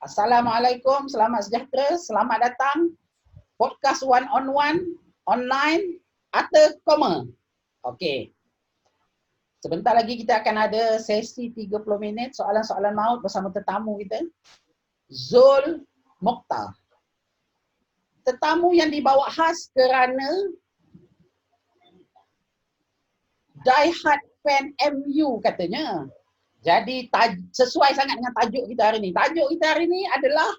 Assalamualaikum, selamat sejahtera, selamat datang podcast one on one online Ata Koma. Okey. Sebentar lagi kita akan ada sesi 30 minit soalan-soalan maut bersama tetamu kita, Zul Mokhtar. Tetamu yang dibawa khas kerana die-hard fan MU katanya. Jadi sesuai sangat dengan tajuk kita hari ni. Tajuk kita hari ni adalah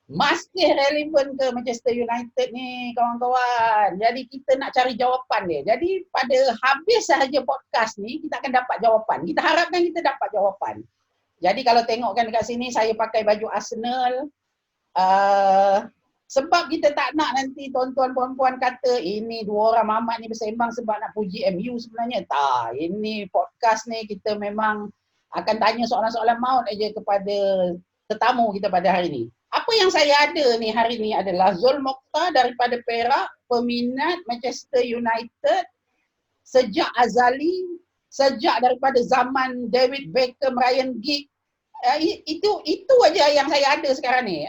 masih relevan ke Manchester United ni kawan-kawan. Jadi kita nak cari jawapan dia. Jadi pada habis sahaja podcast ni kita akan dapat jawapan. Kita harapkan kita dapat jawapan. Jadi kalau tengokkan dekat sini saya pakai baju Arsenal. Sebab kita tak nak nanti tuan-tuan puan-puan kata ini dua orang mamat ni bersembang sebab nak puji MU sebenarnya. Tak, ini podcast ni kita memang akan tanya soalan-soalan maut aja kepada tetamu kita pada hari ini. Apa yang saya ada ni hari ni adalah Zul Mokhtar daripada Perak, peminat Manchester United sejak azali, sejak daripada zaman David Beckham, Ryan Giggs. Itu aja yang saya ada sekarang ni.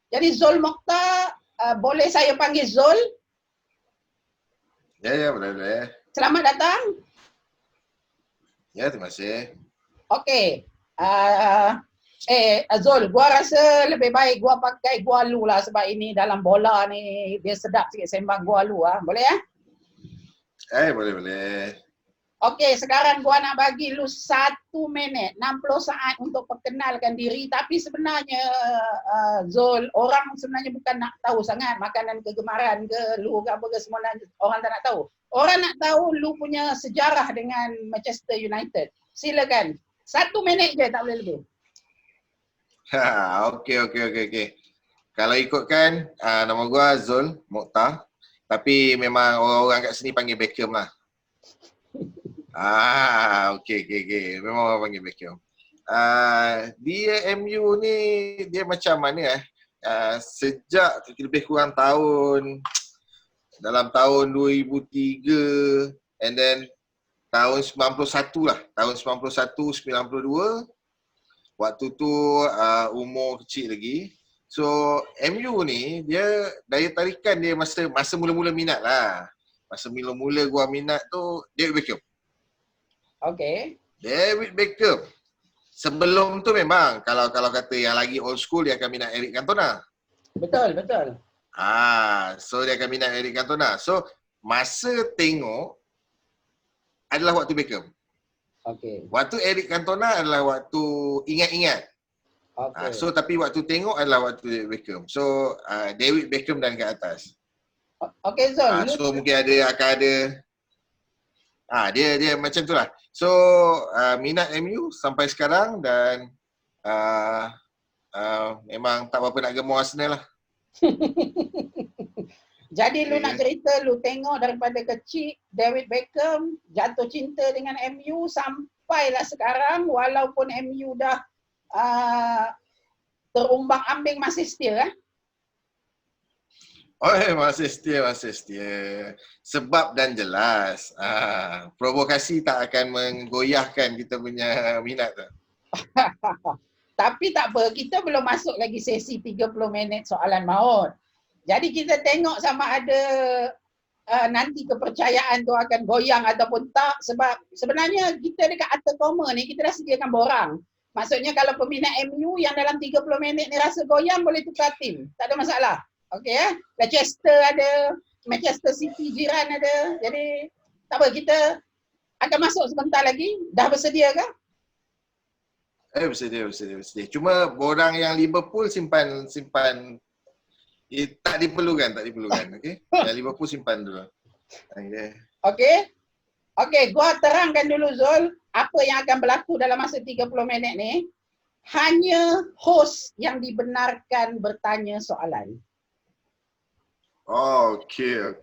Jadi Zul Mokhtar, boleh saya panggil Zul? Ya, boleh. Selamat datang. Ya, terima kasih. Okey. Zul, gua rasa lebih baik gua pakai gua lu lah sebab ini dalam bola ni dia sedap sikit sembang gua lu ah. Boleh ya? Boleh. Okey, sekarang gua nak bagi lu 1 minit, 60 saat untuk perkenalkan diri. Tapi sebenarnya Zul, orang sebenarnya bukan nak tahu sangat makanan kegemaran ke lu ke apa ke semua, orang tak nak tahu. Orang nak tahu lu punya sejarah dengan Manchester United. Silakan. 1 minit je, tak boleh lebih. Okey. Kalau ikutkan nama gua Zul Mokhtar, tapi memang orang-orang kat sini panggil Beckham lah. Okey. Memang orang panggil Beckham. Dia MU ni dia macam mana sejak lebih kurang dalam tahun 2003 and then tahun 91 lah. Tahun 91, 92. Waktu tu umur kecil lagi. So MU ni dia daya tarikan dia masa mula-mula minat lah. Masa mula-mula gua minat tu David Beckham. Okey. David Beckham. Sebelum tu memang kalau kata yang lagi old school dia akan minat Eric Cantona. Betul. So dia akan minat Eric Cantona. So masa tengok adalah waktu Beckham. Okey. Waktu Eric Cantona adalah waktu ingat-ingat. Okey. So tapi waktu tengok adalah waktu David Beckham. So David Beckham dan ke atas. Okey Zul. So mungkin akan ada dia macam tu lah. So minat MU sampai sekarang dan memang tak apa-apa nak gemar Arsenal lah. Jadi lu nak cerita lu tengok daripada kecil David Beckham jatuh cinta dengan MU sampailah sekarang walaupun MU dah terumbang-ambing masih setia Masih setia. Sebab dan jelas. Provokasi tak akan menggoyahkan kita punya minat tu. Tapi tak apa, kita belum masuk lagi sesi 30 minit soalan maut. Jadi kita tengok sama ada nanti kepercayaan tu akan goyang ataupun tak. Sebab sebenarnya kita dekat Ata Koma ni kita dah sediakan borang. Maksudnya kalau peminat MU yang dalam 30 minit ni rasa goyang boleh tukar tim. Tak ada masalah. Okey ya. Leicester ada, Manchester City jiran ada. Jadi tak apa, kita akan masuk sebentar lagi. Dah bersedia ke? Bersedia. Cuma borang yang Liverpool simpan tak diperlukan, okey? Yang Liverpool simpan dulu. Okey, gua terangkan dulu Zul, apa yang akan berlaku dalam masa 30 minit ni. Hanya host yang dibenarkan bertanya soalan. Okey.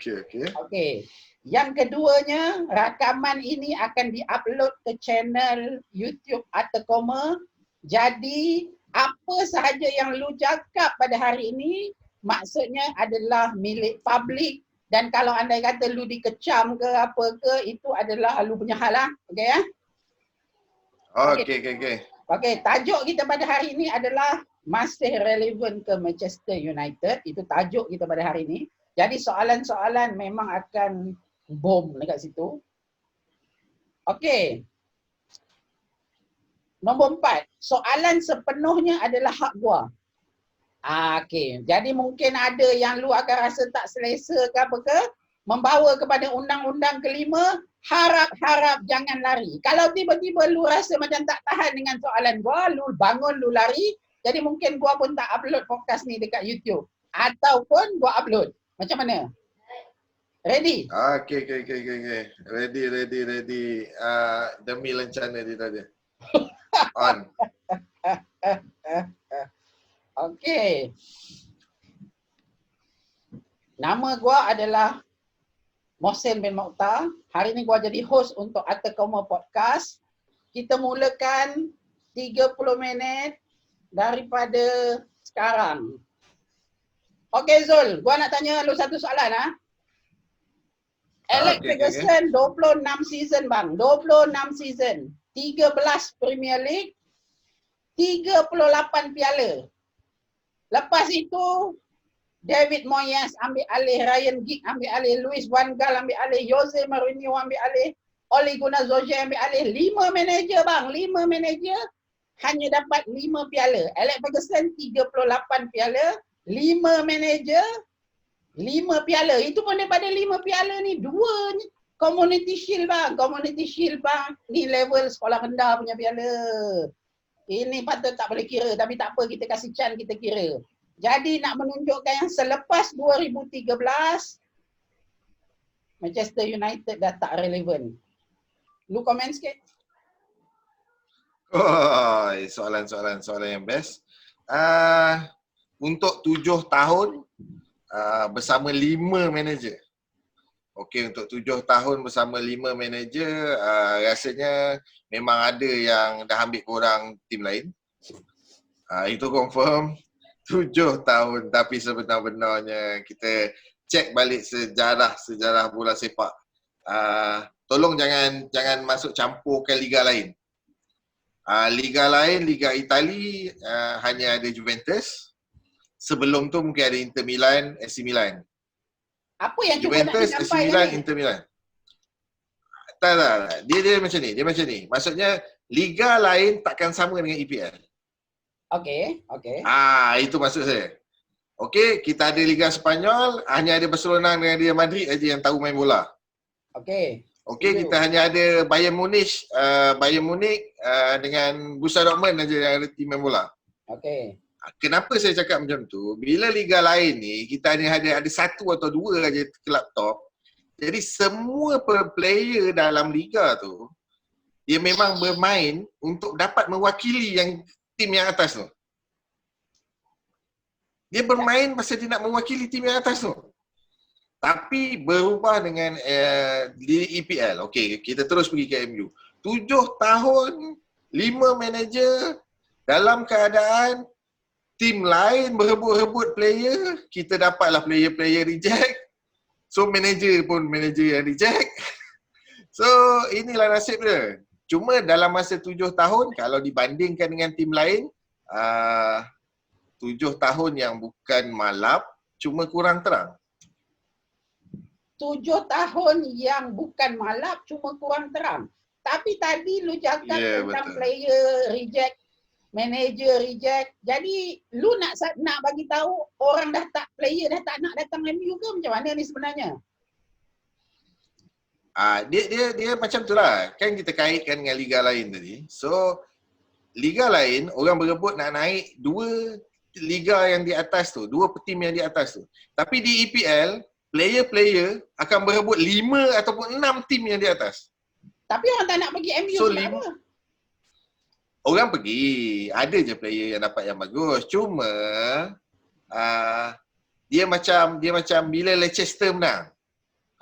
Okey. Yang keduanya, rakaman ini akan diupload ke channel YouTube Ata Koma. Jadi, apa sahaja yang lu cakap pada hari ini maksudnya adalah milik publik, dan kalau andai kata lu dikecam ke apa ke, itu adalah lu punya hal lah. Okey ya? Okey. Okey, tajuk kita pada hari ini adalah masih relevan ke Manchester United. Itu tajuk kita pada hari ini. Jadi soalan-soalan memang akan bom dekat situ. Okey. Nombor 4. Soalan sepenuhnya adalah hak gua. Okey. Jadi mungkin ada yang lu akan rasa tak selesa ke apa ke, membawa kepada undang-undang kelima, harap-harap jangan lari. Kalau tiba-tiba lu rasa macam tak tahan dengan soalan gua, lu bangun, lu lari, jadi mungkin gua pun tak upload podcast ni dekat YouTube. Ataupun gua upload. Macam mana? Ready? Okay. Ready. Demi lencana dia tadi. On. Okey. Nama gua adalah Mohsin bin Mokhtar. Hari ni gua jadi host untuk Atta Kauma Podcast. Kita mulakan 30 minit daripada sekarang. Okey Zul, gua nak tanya lu satu soalan ah. Alex Ferguson 26 season bang, 26 season. 13 Premier League, 38 piala. Lepas itu David Moyes ambil alih, Ryan Giggs ambil alih, Luis Van Gaal ambil alih, Jose Mourinho ambil alih, Ole Gunnar Solskjaer ambil alih. 5 manager bang, 5 manager hanya dapat 5 piala. Alex Ferguson 38 piala, 5 manager 5 piala. Itu pun daripada 5 piala ni 2 Community Shield bang. Community Shield bang ni level sekolah rendah punya piala. Ini patut tak boleh kira, tapi tak apa, kita kasih chance kita kira. Jadi nak menunjukkan yang selepas 2013 Manchester United dah tak relevan. Lu komen sikit. Oh, soalan yang best. Untuk 7 tahun bersama 5 manager. Okey, untuk 7 tahun bersama 5 manager, rasanya memang ada yang dah ambil korang tim lain. Itu confirm. 7 tahun, tapi sebenar-benarnya kita cek balik sejarah bola sepak. Tolong jangan masuk campurkan liga lain. Liga lain, Liga Itali hanya ada Juventus. Sebelum tu mungkin ada Inter Milan, AC Milan. Apa yang cuba nak Juventus, AC disampaikan Milan, ni? Inter Milan. Tak. Dia macam ni. Maksudnya liga lain takkan sama dengan EPL. Okey. Itu maksud saya. Okey, kita ada Liga Sepanyol, hanya ada Barcelona dengan Real Madrid aja yang tahu main bola. Okey, kita hanya ada Bayern Munich dengan Borussia Dortmund aja yang ada tim main bola. Okey. Kenapa saya cakap macam tu? Bila liga lain ni kita hanya ada 1 atau 2 aja kelab top. Jadi semua player dalam liga tu dia memang bermain untuk dapat mewakili tim yang atas tu. Dia bermain pasal dia nak mewakili tim yang atas tu. Tapi berubah dengan di EPL. Okey, kita terus pergi ke MU. 7 tahun, 5 manager dalam keadaan tim lain berebut-rebut player, kita dapatlah player-player reject. So manager yang reject. So inilah nasib dia. Cuma dalam masa 7 tahun, kalau dibandingkan dengan tim lain, 7 tahun yang bukan malap, cuma kurang terang. 7 tahun yang bukan malap, cuma kurang terang. Tapi tadi lu cakap tentang betul. player reject, manager reject. Jadi lu nak bagi tahu orang player dah tak nak datang MU ke macam mana ni sebenarnya? Dia macam tu lah. Kan kita kaitkan dengan liga lain tadi. So liga lain orang berebut nak naik 2 liga yang di atas tu, 2 tim yang di atas tu. Tapi di EPL player-player akan berebut 5 ataupun 6 tim yang di atas. Tapi orang tak nak pergi MU kenapa? Orang pergi, ada je player yang dapat yang bagus. Cuma dia macam bila Leicester menang.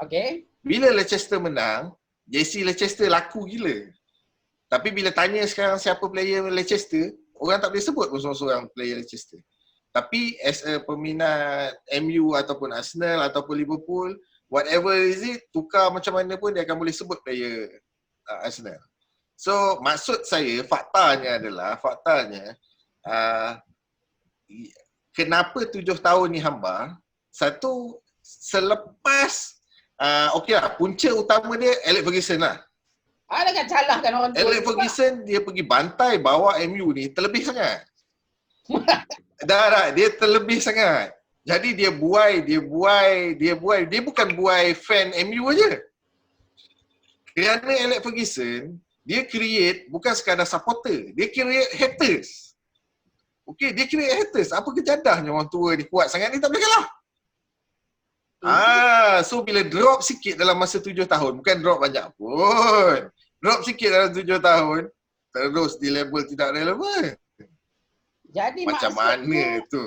Okey. Bila Leicester menang, JC Leicester laku gila. Tapi bila tanya sekarang siapa player Leicester, orang tak boleh sebut pun seorang player Leicester. Tapi as a peminat MU ataupun Arsenal ataupun Liverpool, whatever is it, tukar macam mana pun dia akan boleh sebut player Arsenal. So maksud saya, faktanya kenapa 7 tahun ni hamba? Satu, selepas okeylah, punca utama dia Alex Ferguson lah. Jangan salahkan orang tua. Alex Ferguson dia pergi bantai bawa MU ni terlebih sangat. Dah, dia terlebih sangat. Jadi dia bukan buai fan MU aja. Kerana Alex Ferguson, dia create bukan sekadar supporter, dia create haters. Okey, dia create haters. Apa kejadahnya orang tua ni kuat sangat ni tak boleh kalah. So bila drop sikit dalam masa 7 tahun, bukan drop banyak pun. Drop sikit dalam 7 tahun, terus di level tidak relevan. Jadi Macam mana tu?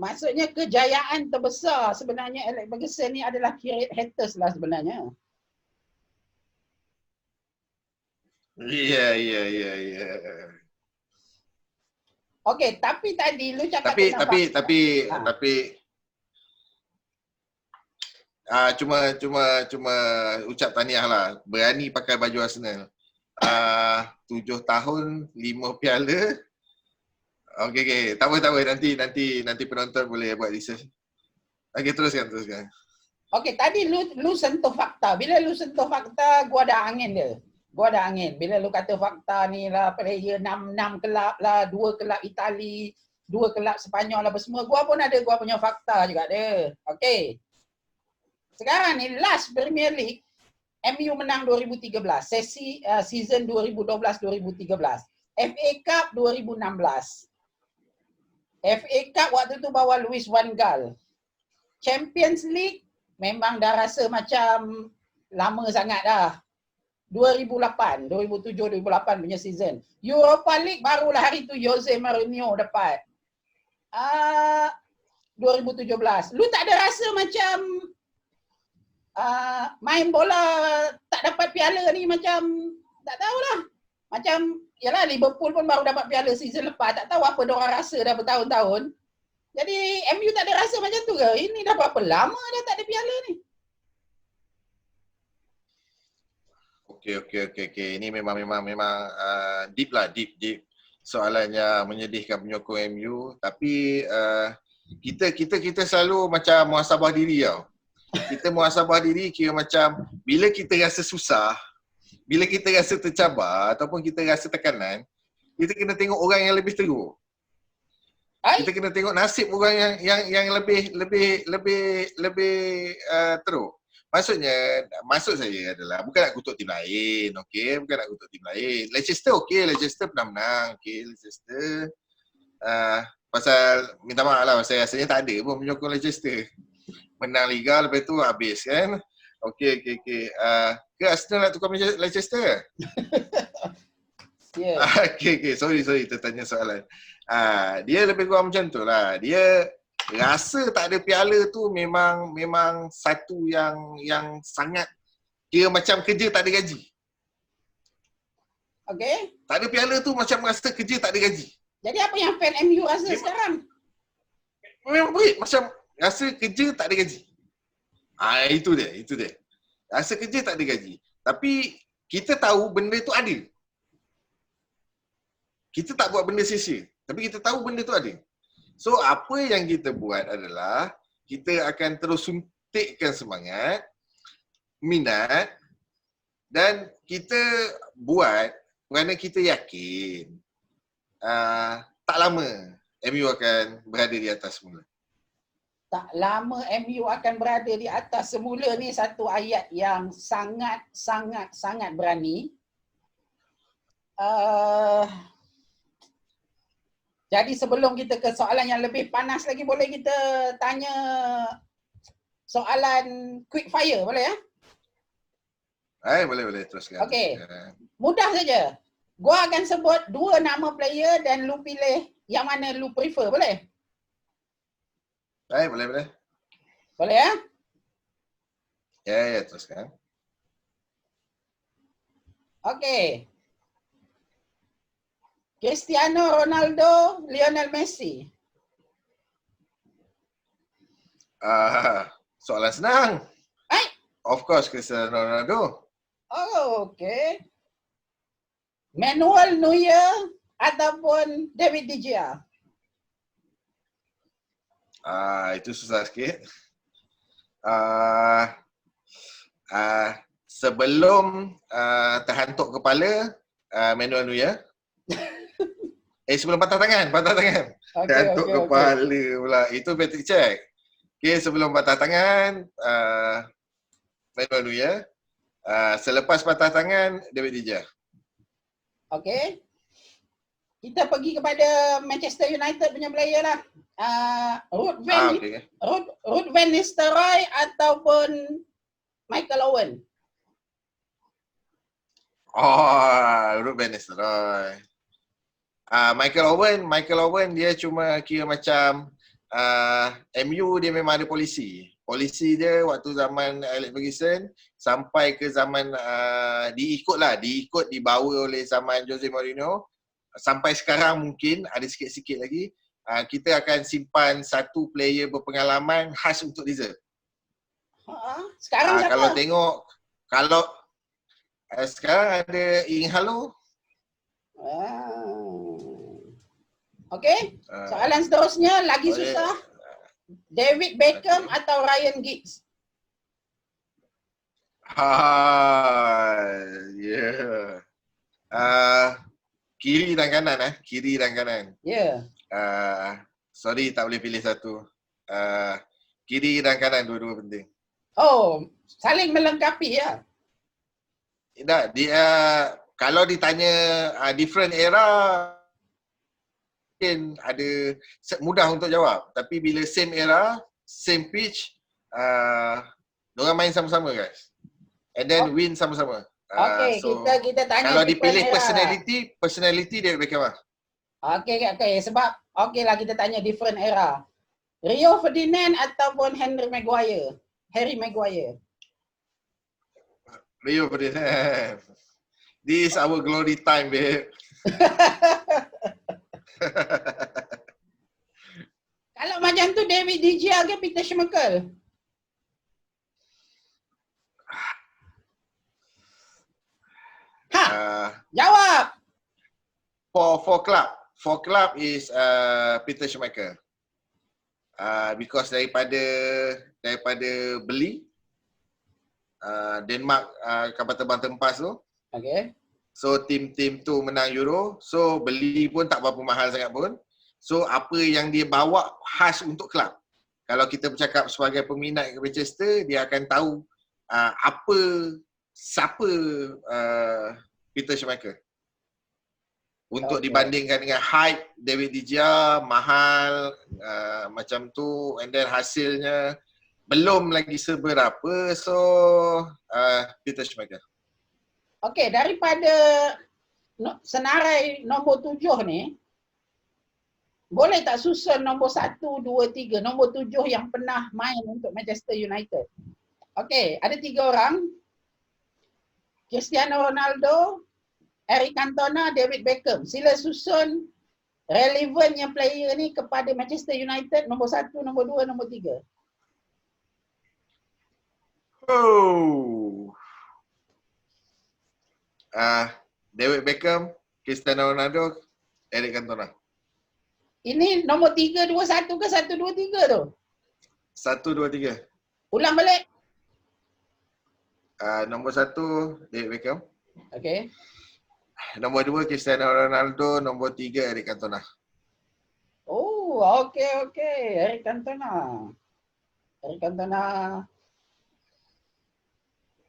Maksudnya kejayaan terbesar sebenarnya Alex Ferguson ni adalah create haters lah sebenarnya. Ya. Okey, tapi tadi lu cakap cuma ucap tahniah lah. Berani pakai baju Arsenal. 7 tahun, 5 piala. Okey. Tak apa. Nanti penonton boleh buat research. Okey, teruskan. Okey, tadi lu sentuh fakta. Bila lu sentuh fakta, gua ada angin dia. Bila lu kata fakta ni lah, player 6 kelab lah, 2 kelab Itali, 2 kelab Sepanyol lah, semua. Gua pun ada gua punya fakta juga dia. Okey. Sekarang ni last Premier League, MU menang 2013. Season 2012-2013. FA Cup 2016. FA Cup waktu tu bawa Luis van Gaal. Champions League memang dah rasa macam lama sangat dah. 2007-2008 punya season. Europa League barulah hari tu Jose Mourinho dapat. 2017. Lu tak ada rasa macam main bola tak dapat piala ni macam tak tahulah. Macam yalah Liverpool pun baru dapat piala season lepas, tak tahu apa diorang rasa dah bertahun-tahun. Jadi MU tak ada rasa macam tu ke? Ini dah berapa lama dah tak ada piala ni? Okey. Ini memang deep lah, deep. Soalannya menyedihkan penyokong MU, tapi kita selalu macam muhasabah diri tau. Kita muhasabah diri kira macam bila kita rasa susah, bila kita rasa tercabar ataupun kita rasa tekanan, kita kena tengok orang yang lebih teruk. Kita kena tengok nasib orang yang lebih teruk. Maksud saya adalah bukan nak kutuk tim lain, okey? Bukan nak kutuk tim lain. Leicester okey, Leicester pernah menang, okey, Leicester. Pasal minta maaf lah, saya rasanya tak ada pun menyokong Leicester. Menang Liga lepas tu habis kan. Okey. Ke Arsenal nak tukar Leicester? Yeah. Okey. Sorry tertanya soalan. Dia lebih kurang macam tu lah. Dia rasa tak ada piala tu memang satu yang sangat kira macam kerja tak ada gaji. Okey. Tak ada piala tu macam rasa kerja tak ada gaji. Jadi apa yang fan MU rasa sekarang? Memang baik macam rasa kerja tak ada gaji. Itu dia. Rasa kerja tak ada gaji. Tapi kita tahu benda tu ada. Kita tak buat benda sia-sia. Tapi kita tahu benda tu ada. So apa yang kita buat adalah kita akan terus suntikkan semangat, minat dan kita buat kerana kita yakin tak lama MU akan berada di atas semula. Tak lama MU akan berada di atas semula ni satu ayat yang sangat berani. Jadi sebelum kita ke soalan yang lebih panas lagi, boleh kita tanya soalan quick fire, boleh ya? Boleh teruskan. Okey. Mudah saja. Gua akan sebut 2 nama player dan lu pilih yang mana lu prefer, boleh? Boleh. Boleh ya? Ya, teruskan. Okey. Cristiano Ronaldo, Lionel Messi. Soalan senang. Of course Cristiano Ronaldo. Oh, okey. Manuel Neuer ataupun David De Gea? Itu susah sikit. Ah, sebelum terhantuk kepala, Manuel Neuer. Sebelum patah tangan. Terhantuk kepala pula. Itu Patrick Cech. Okay, sebelum patah tangan, Manuel Neuer. Selepas patah tangan, David De Gea. Okey. Kita pergi kepada Manchester United punya player lah. Ruud van Nistelrooy ataupun Michael Owen? Ruud van Nistelrooy. Michael Owen dia cuma kira macam MU dia memang ada polisi. Polisi dia waktu zaman Alex Ferguson sampai ke zaman diikut dibawa oleh zaman Jose Mourinho. Sampai sekarang mungkin ada sikit-sikit lagi kita akan simpan satu player berpengalaman khas untuk reserve. Sekarang siapa? Kalau tengok sekarang ada Ighalo. Okey. Soalan seterusnya lagi susah. David Beckham atau Ryan Giggs? Kiri dan kanan Ya. Sorry tak boleh pilih satu. Kiri dan kanan dua-dua penting. Oh, saling melengkapi ya. Tak, dia kalau ditanya different era mungkin ada mudah untuk jawab. Tapi bila same era, same pitch, diorang main sama-sama guys. And then win sama-sama. Okey, kita tanya kalau dipilih era. personality dia Beckham lah. Okey, sebab okeylah kita tanya different era. Rio Ferdinand ataupun Harry Maguire? Rio Ferdinand. This is our glory time, babe. Kalau macam tu David De Gea ke Peter Schmeichel? Jawab. For club is Peter Schmeichel. Because daripada beli Denmark kapal terbang tempas tu. Okay. So tim tu menang Euro. So beli pun tak berapa mahal sangat pun. So apa yang dia bawa khas untuk kelab. Kalau kita bercakap sebagai peminat Manchester, dia akan tahu siapa Peter Schmeichel. Untuk dibandingkan dengan hype David De Gea, mahal macam tu, and then hasilnya belum lagi seberapa. So Peter Schmeichel. Okey, daripada senarai nombor 7 ni, boleh tak susun nombor 1, 2, 3, nombor 7 yang pernah main untuk Manchester United? Okey, ada 3 orang. Cristiano Ronaldo, Eric Cantona, David Beckham. Sila susun relevannya player ni kepada Manchester United nombor 1, nombor 2, nombor 3. David Beckham, Cristiano Ronaldo, Eric Cantona. Ini nombor 3, 2, 1 ke 1, 2, 3 tu? 1, 2, 3. Ulang balik. Nombor 1, David Beckham. Okey. Nombor 2, Cristiano Ronaldo. Nombor 3, Eric Cantona. Oh, okey. Eric Cantona.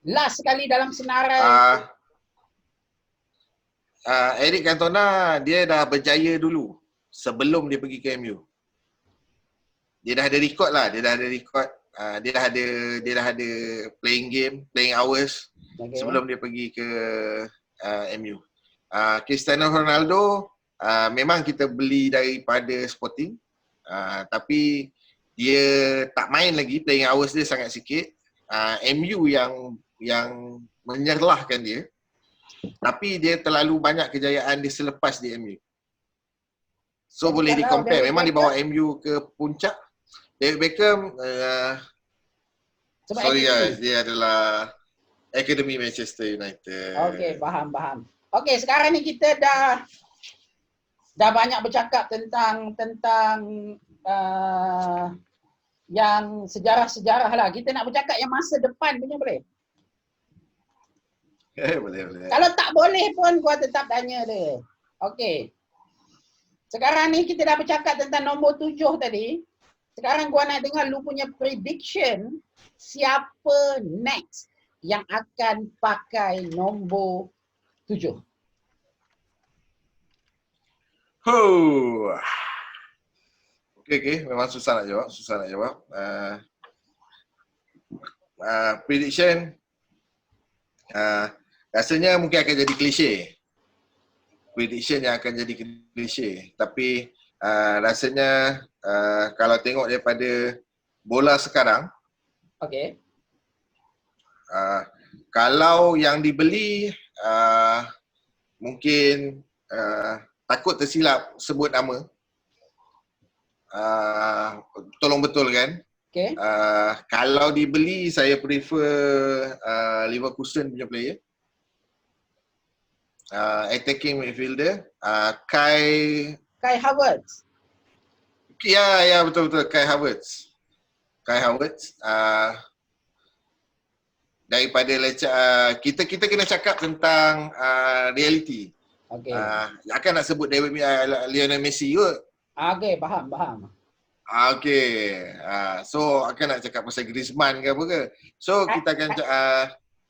Last sekali dalam senarai. Eric Cantona, dia dah berjaya dulu sebelum dia pergi ke MU. Dia dah ada record lah. Dia dah ada playing hours sebelum dia pergi ke MU. Cristiano Ronaldo memang kita beli daripada Sporting, tapi dia tak main lagi, playing hours dia sangat sikit. MU yang menyerlahkan dia, tapi dia terlalu banyak kejayaan dia selepas di MU. So boleh di-compare, memang dia bawa MU ke puncak. David Beckham sorry guys, dia adalah Akademi Manchester United. Okey, faham. Okey, sekarang ni kita dah banyak bercakap tentang yang sejarah-sejarah lah. Kita nak bercakap yang masa depan punya boleh? Boleh. Kalau tak boleh pun gua tetap tanya dia. Okey. Sekarang ni kita dah bercakap tentang nombor 7 tadi. Sekarang gua nak dengar lu punya prediction siapa next yang akan pakai nombor 7. Okay. Memang susah nak jawab. Prediction rasanya mungkin akan jadi klise. Prediction yang akan jadi klise. Tapi rasanya kalau tengok daripada bola sekarang, Okey. kalau yang dibeli mungkin takut tersilap sebut nama. Tolong betul kan? Okey. Kalau dibeli saya prefer Leverkusen punya player. Attacking midfielder Kai Havertz. Ya betul Kai Havertz. Daripada kita kena cakap tentang reality. Okey. Akan nak sebut Lionel Messi kot. Okey, faham. Okey. So akan nak cakap pasal Griezmann ke apa ke. So kita akan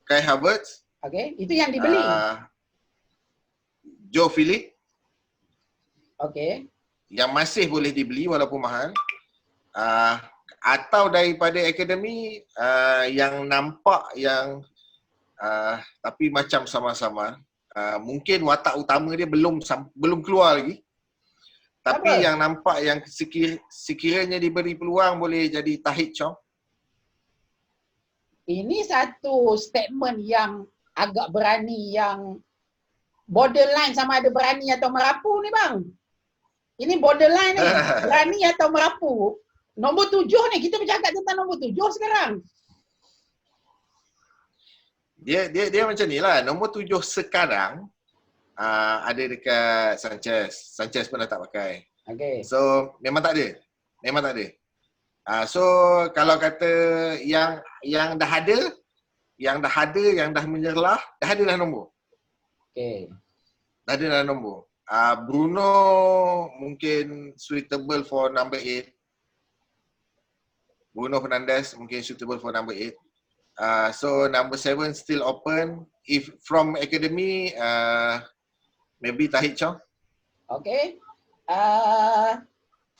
Kai Havertz. Okey, itu yang dibeli. Joe Philip. Okey. Yang masih boleh dibeli walaupun mahal. Atau daripada akademi yang nampak yang tapi macam sama-sama. Mungkin watak utama dia belum keluar lagi. Tapi Apa? yang nampak yang sekiranya diberi peluang boleh jadi Tahith Chong. Ini satu statement yang agak berani, yang borderline sama ada berani atau merapu ni bang. Ini borderline ni, berani atau merapu. Nombor 7 ni, kita bercakap tentang nombor 7 sekarang. Dia macam ni lah. Nombor 7 sekarang ada dekat Sanchez. Sanchez pun dah tak pakai. Okay. So memang tak ada. So kalau kata yang dah ada, yang dah menyerlah, dah ada dah nombor. Okay. Dah ada dah nombor. Bruno mungkin suitable for number 8. Bruno Fernandes mungkin suitable for number 8. So number 7 still open. If from academy, maybe Tahith Chong. Okay.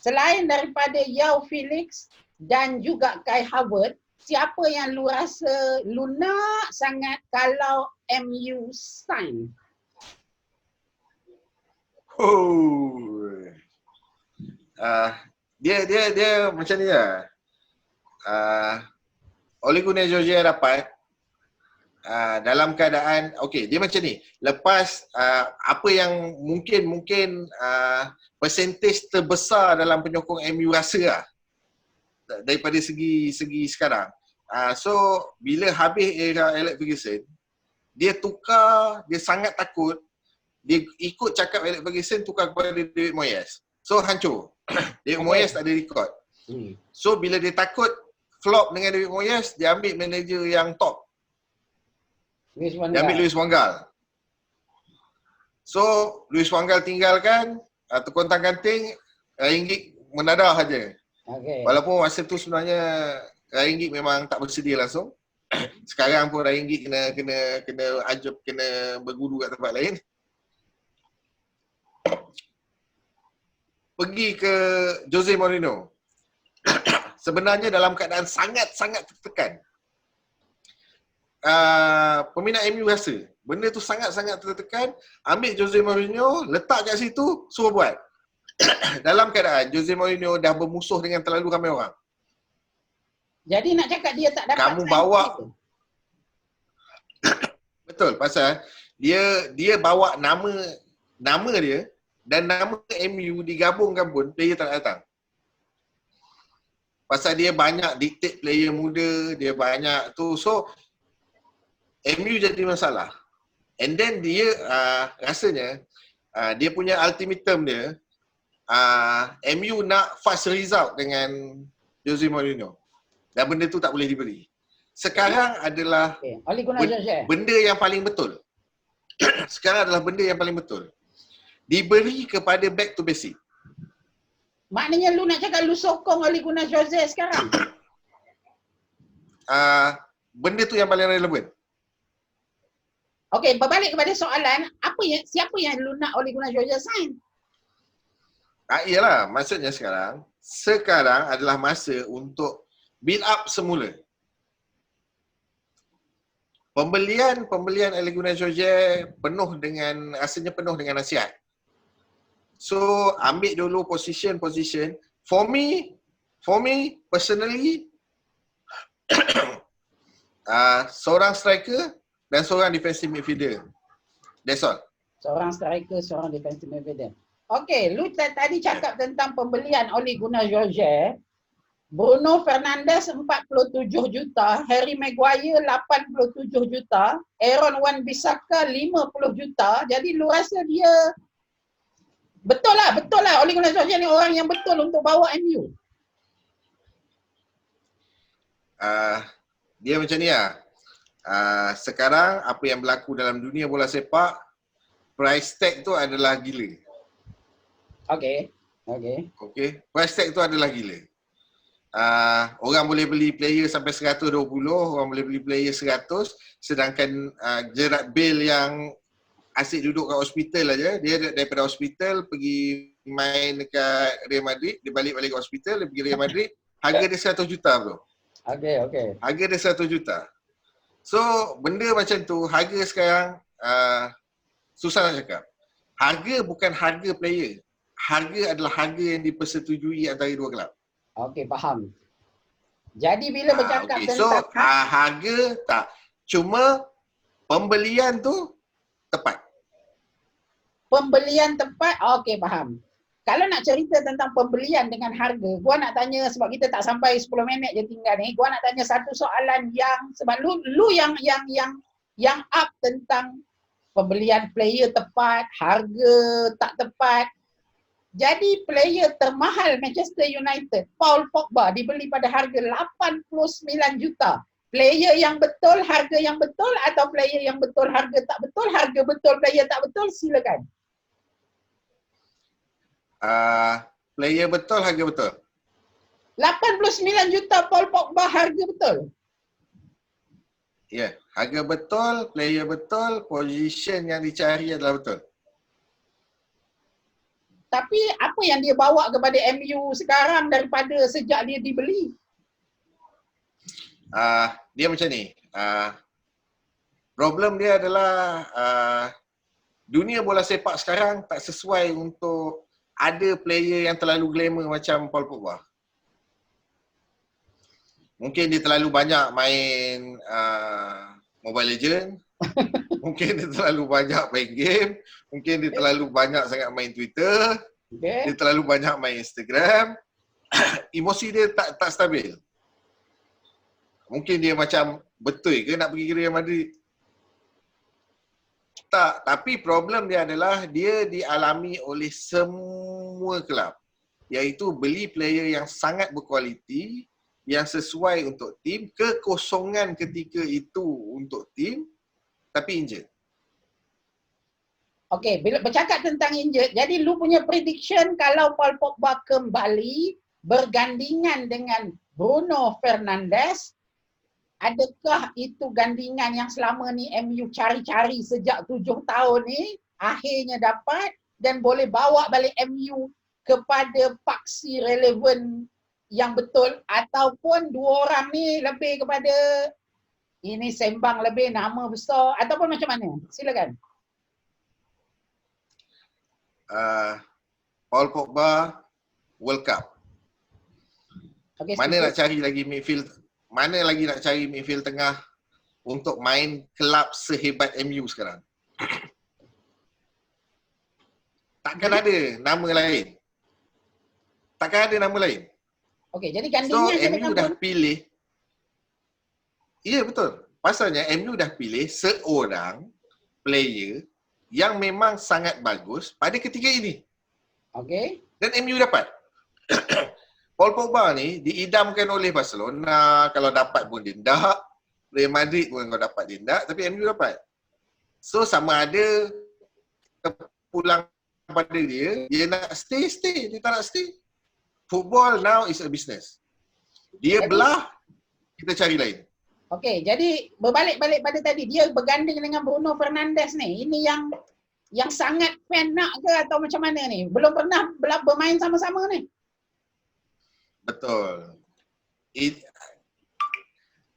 Selain daripada Joao Felix dan juga Kai Havertz, siapa yang lu rasa lu nak sangat kalau MU sign? Dia macam ni lah. Ole Gunnar Solskjaer dapat dalam keadaan dia macam ni. Lepas apa yang mungkin percentage terbesar dalam penyokong MU rasa lah, daripada segi sekarang. So bila habis era Alex Ferguson, dia sangat takut. Dia ikut cakap Alex Ferguson, tukar kepada David Moyes. So hancur. David Moyes tak ada record. So bila dia takut flop dengan David Moyes, dia ambil manager yang top. Dia ambil Luis van Gaal. So Luis van Gaal tinggalkan, terkontang-kanting, Ringgit menadah saja. Okay. Walaupun masa tu sebenarnya Ringgit memang tak bersedia langsung. Sekarang pun Ringgit kena ajab, kena berguru kat tempat lain. Pergi ke Jose Mourinho. Sebenarnya dalam keadaan sangat-sangat tertekan. Peminat MU rasa benda tu sangat-sangat tertekan. Ambil Jose Mourinho, letak kat situ, suruh buat. Dalam keadaan Jose Mourinho dah bermusuh dengan terlalu ramai orang. Jadi nak cakap dia tak dapat kamu bawa itu. Betul, pasal dia bawa nama dia dan nama MU digabungkan pun player tak datang. Pasal dia banyak dictate player muda, dia banyak tu. So MU jadi masalah. And then dia rasanya dia punya ultimatum dia MU nak fast result dengan Jose Mourinho. Dan benda tu tak boleh diberi. Sekarang adalah Ole Gunnar Solskjaer. benda yang paling betul. Sekarang adalah benda yang paling betul. Diberi kepada back to basic. Maknanya lu nak cakap lu sokong Ole Gunnar Solskjaer sekarang? Benda tu yang paling relevan. Okey, berbalik kepada soalan, siapa yang lu nak Ole Gunnar Solskjaer sign? Iyalah, maksudnya sekarang adalah masa untuk build up semula. Pembelian Ole Gunnar Solskjaer rasanya penuh dengan nasihat. So, ambil dulu position. For me personally, seorang striker dan seorang defensive midfielder. That's all. Seorang striker, seorang defensive midfielder. Okey, lu tadi cakap tentang pembelian Ole Gunnar Solskjaer. Bruno Fernandes 47 juta, Harry Maguire 87 juta, Aaron Wan-Bissaka 50 juta. Jadi lu rasa dia betul lah Ole Gunnar Solskjaer ni orang yang betul untuk bawa MU. Dia macam ni lah. Sekarang apa yang berlaku dalam dunia bola sepak, price tag tu adalah gila. Okey. Price tag tu adalah gila. Orang boleh beli player sampai 120, orang boleh beli player 100, sedangkan Gerrard Bale yang asyik duduk kat hospital aja, dia daripada hospital pergi main dekat Real Madrid, dia balik ke hospital, dia pergi Real Madrid, harga dia 100 juta bro. Okey. Harga dia 100 juta. So, benda macam tu, harga sekarang susah nak cakap. Harga bukan harga player. Harga adalah harga yang dipersetujui antara dua kelab. Okey, faham. Jadi bila bercakap okay. tentang harga tak. Cuma pembelian tu tepat. Pembelian tepat, okey faham. Kalau nak cerita tentang pembelian dengan harga, gua nak tanya sebab kita tak sampai 10 minit je tinggal ni. Gua nak tanya satu soalan yang sebab lu yang up tentang pembelian player tepat, harga tak tepat. Jadi player termahal Manchester United, Paul Pogba, dibeli pada harga 89 juta. Player yang betul, harga yang betul, atau player yang betul, harga tak betul, harga betul, player tak betul, silakan. Player betul, harga betul. 89 juta Paul Pogba, harga betul. Ya, harga betul, player betul, position yang dicari adalah betul. Tapi apa yang dia bawa kepada MU sekarang daripada sejak dia dibeli? Dia macam ni. Problem dia adalah dunia bola sepak sekarang tak sesuai untuk ada player yang terlalu glamour macam Paul Pogba. Mungkin dia terlalu banyak main Mobile Legends. Mungkin dia terlalu banyak main game. Mungkin dia terlalu banyak sangat main Twitter. Dia terlalu banyak main Instagram. Emosi dia tak stabil. Mungkin dia macam betul ke nak pergi ke Real Madrid? Tak, tapi problem dia adalah dia dialami oleh semua kelab. Iaitu beli player yang sangat berkualiti, yang sesuai untuk tim, kekosongan ketika itu untuk tim, tapi injured. Okey, bila bercakap tentang injured, jadi lu punya prediction kalau Paul Pogba kembali bergandingan dengan Bruno Fernandes, adakah itu gandingan yang selama ni MU cari-cari sejak 7 tahun ni akhirnya dapat dan boleh bawa balik MU kepada paksi relevan yang betul, ataupun dua orang ni lebih kepada ini sembang lebih nama besar, ataupun macam mana? Silakan. Paul Pogba World Cup. Okay, Mana nak cari lagi midfield? Mana lagi nak cari midfield tengah untuk main kelab sehebat MU sekarang? Takkan ada nama lain. Takkan ada nama lain. Okey, jadi So gandingan MU dah pilih. Ya betul. Pasalnya MU dah pilih seorang player yang memang sangat bagus pada ketika ini. Okey. Dan MU dapat. Paul Pogba ni diidamkan oleh Barcelona, kalau dapat pun dia tak. Real Madrid pun kalau dapat dia tak, tapi MU dapat. So sama ada pulang pada dia nak stay, dia tak nak stay. Football now is a business. Dia belah, kita cari lain. Okey, jadi berbalik-balik pada tadi, dia berganding dengan Bruno Fernandes ni. Ini yang sangat fan nak ke atau macam mana ni? Belum pernah bermain sama-sama ni. Betul.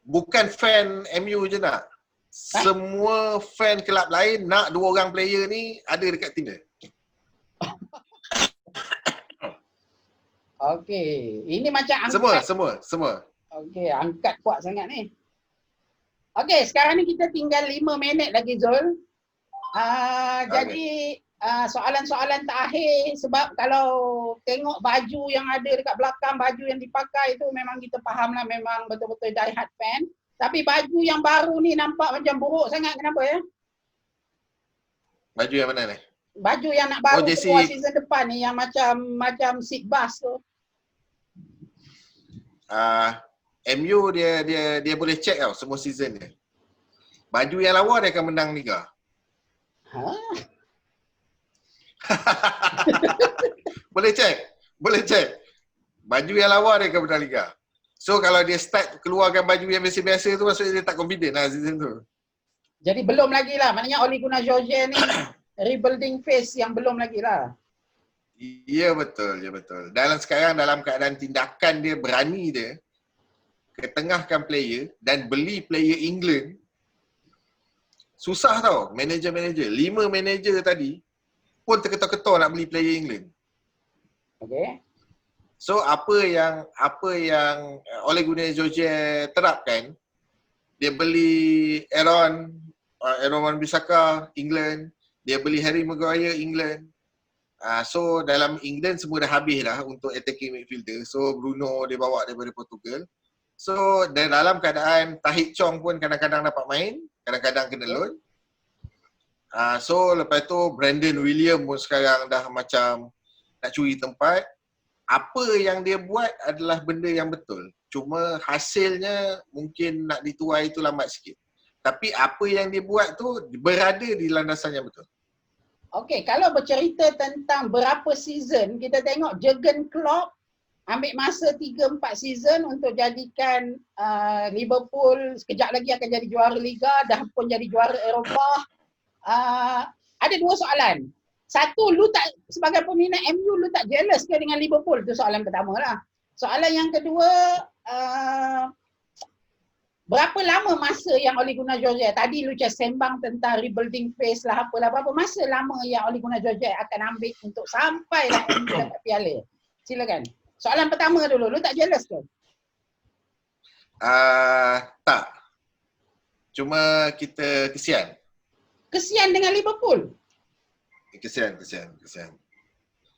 Bukan fan MU je nak. Semua fan kelab lain nak dua orang player ni ada dekat tim dia. Okey, ini macam angkat. Semua. Okey, angkat kuat sangat ni. Okey, sekarang ni kita tinggal 5 minit lagi Zul. Jadi soalan-soalan terakhir, sebab kalau tengok baju yang ada dekat belakang, baju yang dipakai tu memang kita faham lah, memang betul-betul die hard fan. Tapi baju yang baru ni nampak macam buruk sangat, kenapa ya? Baju yang mana ni? Baju yang nak baru keluar season depan ni, yang macam seat bus tu. MU dia boleh check tau semua season dia. Baju yang lawa dia akan menang Liga. Boleh check. Baju yang lawa dia akan menang Liga. So kalau dia start keluarkan baju yang biasa-biasa tu, maksudnya dia tak confident lah season tu. Jadi belum lagi lah, maknanya Ole Gunnar Solskjaer ni rebuilding phase yang belum lagi lah. Ya betul. Sekarang dalam keadaan tindakan dia, berani dia ketengahkan player dan beli player England. Susah tau manager-manager. 5 manager tadi pun terketar-ketar nak beli player England. Okay. So apa yang Ole Gunnar Solskjaer terapkan, dia beli Aaron Wan-Bissaka England, dia beli Harry Maguire England. So dalam England semua dah habis dah untuk attacking midfielder. So Bruno dia bawa daripada Portugal. So dalam keadaan Tahith Chong pun kadang-kadang dapat main, kadang-kadang kena loan. So lepas tu Brandon Williams pun sekarang dah macam nak curi tempat. Apa yang dia buat adalah benda yang betul. Cuma hasilnya mungkin nak dituai itu lambat sikit. Tapi apa yang dia buat tu berada di landasan yang betul. Okey, kalau bercerita tentang berapa season, kita tengok Jurgen Klopp ambil masa 3-4 season untuk jadikan Liverpool sekejap lagi akan jadi juara Liga, dah pun jadi juara Eropah. Ada 2 soalan. Satu, lu tak sebagai peminat MU, lu tak jealous ke dengan Liverpool? Itu soalan pertama lah. Soalan yang kedua, berapa lama masa yang Ole Gunnar Solskjaer, tadi lu sembang tentang rebuilding phase lah apalah, berapa masa lama yang Ole Gunnar Solskjaer akan ambil untuk sampailah MU dapat piala? Silakan. Soalan pertama dulu, lu tak jealous ke? Tak. Cuma kita kesian. Kesian dengan Liverpool? Kesian.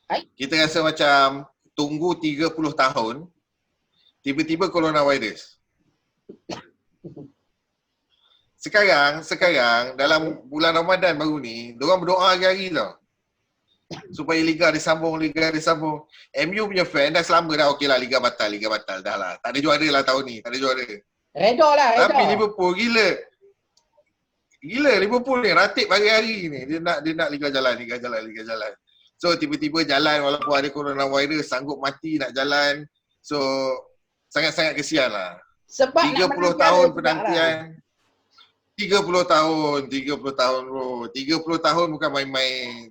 Hai? Kita rasa macam tunggu 30 tahun, tiba-tiba coronavirus. Sekarang dalam bulan Ramadan baru ni, diorang berdoa hari-hari tau. Supaya Liga disambung. MU punya fan dah selama dah okey lah, Liga batal dah lah. Tak ada juara lah tahun ni, Reda lah. Tapi Liverpool gila Liverpool ni ratib hari-hari ni. Dia nak Liga jalan. So tiba-tiba jalan walaupun ada coronavirus, sanggup mati nak jalan. So sangat-sangat kesian lah. Sebab 30 tahun penantian. 30 tahun bro. 30 tahun bukan main-main.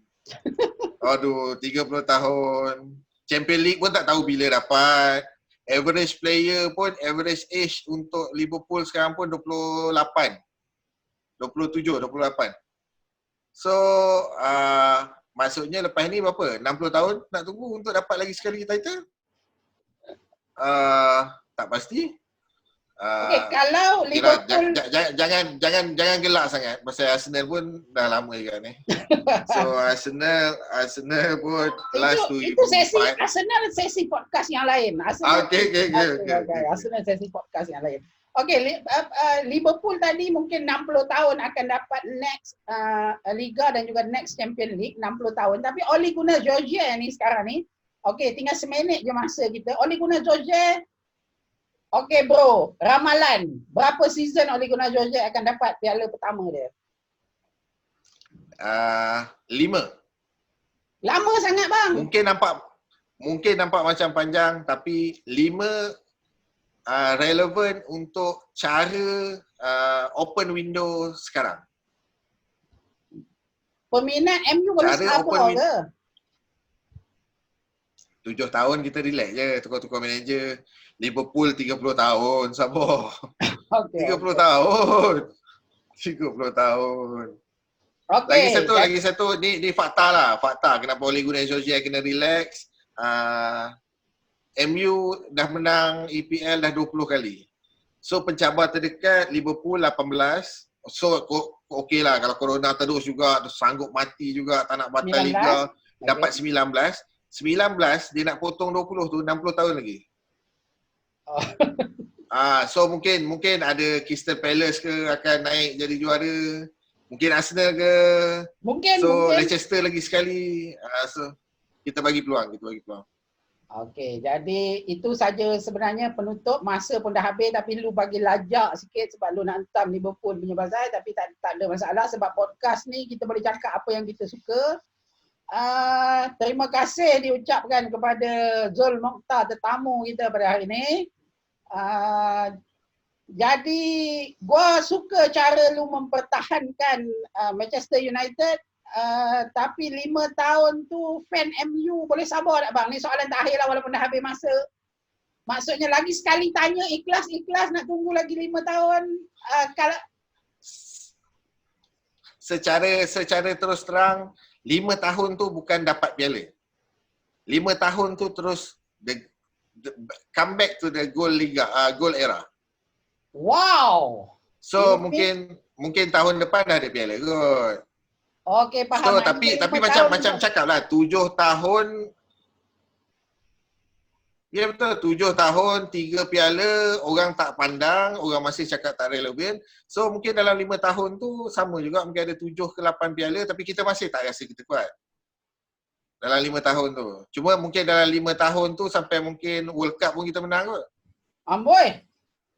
Aduh, 30 tahun. Champions League pun tak tahu bila dapat. Average player pun, average age untuk Liverpool sekarang pun 28. 27, 28. So, maksudnya lepas ni berapa? 60 tahun nak tunggu untuk dapat lagi sekali title? Tak pasti. Okey, kalau Liverpool jangan gelak sangat pasal Arsenal pun dah lama juga ni. So Arsenal pun last 2005. Itu sesi podcast yang lain. Okay. Arsenal sesi podcast yang lain. Liverpool tadi mungkin 60 tahun akan dapat next Liga dan juga next Champions League 60 tahun. Tapi Ole Gunnar Solskjaer ni sekarang ni, tinggal seminit je masa kita. Ole Gunnar Solskjaer, bro, ramalan berapa season Ole Gunnar Solskjaer akan dapat piala pertama dia? 5. Lama sangat bang. Mungkin nampak macam panjang, tapi 5 relevan untuk cara open window sekarang. Peminat MU boleh sabar ke? 7 tahun kita relax je, tukar-tukar manager. Liverpool 30 tahun, sabar. 30 tahun. 30 tahun. Lagi satu ni fakta lah. Fakta kenapa Ole Gunnar Solskjaer kena relax. MU dah menang EPL dah 20 kali. So pencabar terdekat Liverpool 18. So okey lah kalau corona terus juga, sanggup mati juga, tak nak batal 19. Liga, dapat 19. 19 dia nak potong 20 tu 60 tahun lagi. So mungkin ada Crystal Palace ke akan naik jadi juara. Mungkin Arsenal ke. Mungkin. Leicester lagi sekali. So kita bagi peluang. Okey, jadi itu saja sebenarnya penutup. Masa pun dah habis tapi lu bagi lajak sikit sebab lu nak hantam Liverpool punya pasal, tapi tak ada masalah sebab podcast ni kita boleh cakap apa yang kita suka. Terima kasih diucapkan kepada Zul Mokhtar tetamu kita pada hari ini. Jadi gua suka cara lu mempertahankan Manchester United. Tapi 5 tahun tu fan MU boleh sabar tak bang? Ni soalan terakhir lah walaupun dah habis masa. Maksudnya lagi sekali tanya ikhlas nak tunggu lagi 5 tahun. Kalau secara terus terang 5 tahun tu bukan dapat piala. 5 tahun tu terus come back to the goal liga, goal era. Wow. So mungkin tahun depan dah ada piala kot. Okey, faham. So tapi macam cakap lah 7 tahun. Ya betul, 7 tahun 3 piala, orang tak pandang, orang masih cakap tak relevan. So mungkin dalam 5 tahun tu sama juga, mungkin ada 7 ke 8 piala tapi kita masih tak rasa kita kuat. Dalam 5 tahun tu. Cuma mungkin dalam 5 tahun tu sampai mungkin World Cup pun kita menang kot. Amboi.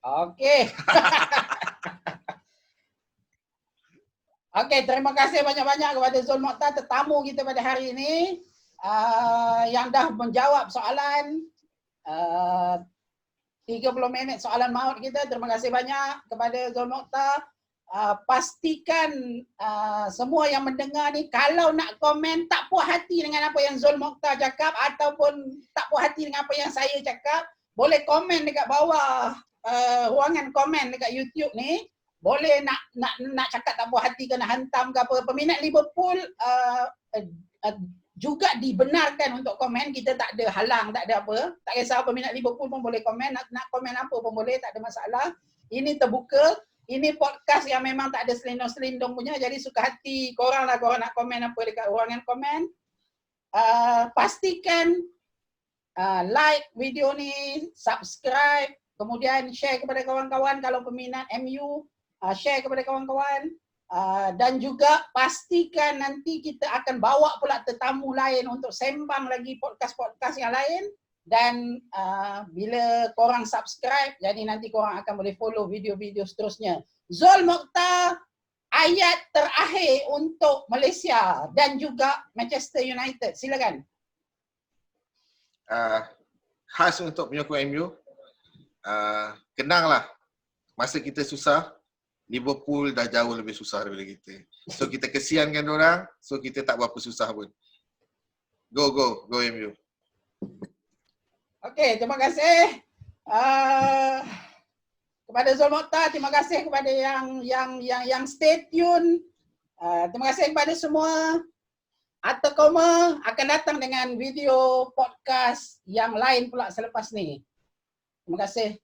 Okey. Okey, terima kasih banyak-banyak kepada Zul Mokhtar tetamu kita pada hari ini yang dah menjawab soalan 30 minit soalan maut kita. Terima kasih banyak kepada Zul Mokhtar. Pastikan semua yang mendengar ni kalau nak komen tak puas hati dengan apa yang Zul Mokhtar cakap ataupun tak puas hati dengan apa yang saya cakap, boleh komen dekat bawah ruangan komen dekat YouTube ni. Boleh nak cakap tak puas hati ke, nak hantam ke apa. Peminat Liverpool juga dibenarkan untuk komen. Kita tak ada halang, tak ada apa. Tak kisah peminat Liverpool pun boleh komen. Nak komen apa pun boleh, tak ada masalah. Ini terbuka. Ini podcast yang memang tak ada selindung-selindung punya. Jadi suka hati korang lah, korang nak komen apa dekat ruangan komen. Pastikan like video ni, subscribe, kemudian share kepada kawan-kawan kalau peminat MU. Share kepada kawan-kawan dan juga pastikan nanti kita akan bawa pula tetamu lain untuk sembang lagi podcast-podcast yang lain. Dan bila korang subscribe, jadi nanti korang akan boleh follow video-video seterusnya. Zul Mokhtar, ayat terakhir untuk Malaysia dan juga Manchester United. Silakan. Khas untuk penyokong MU, kenanglah masa kita susah, Liverpool dah jauh lebih susah daripada kita. So kita kesiankan diorang, so kita tak berapa susah pun. Go MU. Okey, terima kasih kepada Zul Mokhtar, terima kasih kepada yang stay tune. Terima kasih kepada semua. Atakoma akan datang dengan video podcast yang lain pula selepas ni. Terima kasih.